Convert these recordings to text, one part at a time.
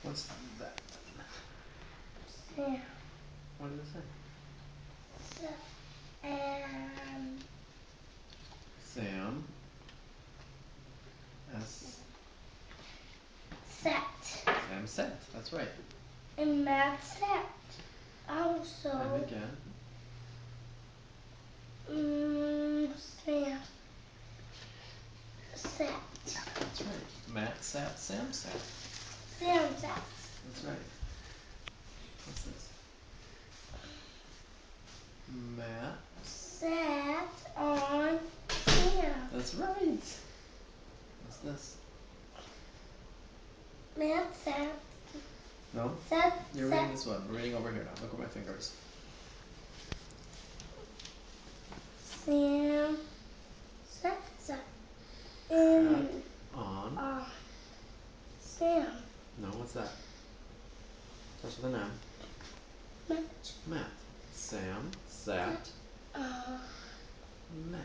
What's that? Sam. What does it say? And Sam. S. set. Sam set. That's right. And Matt set. Also. And again. Sam. Set. That's right. Matt sat. Sam sat. Sam set. That's right. What's this? Matt Sat on Sam. That's right. What's this? Matt sat. No? Set. You're Set. reading this one. We're reading over here now. Look at my fingers. Sam. Set. Set. Sat on. Sam. No, what's that? Starts with an M. Matt. Matt. Sam sat. Matt.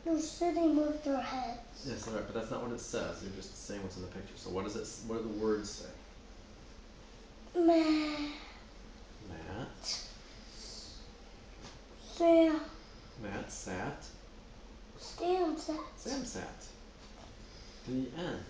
You're sitting with your heads. Yes, alright, but that's not what it says. You're just saying what's in the picture. So what does it? What do the words say? Matt. Matt. Sam. Matt sat. Sam sat. Sam sat. The end.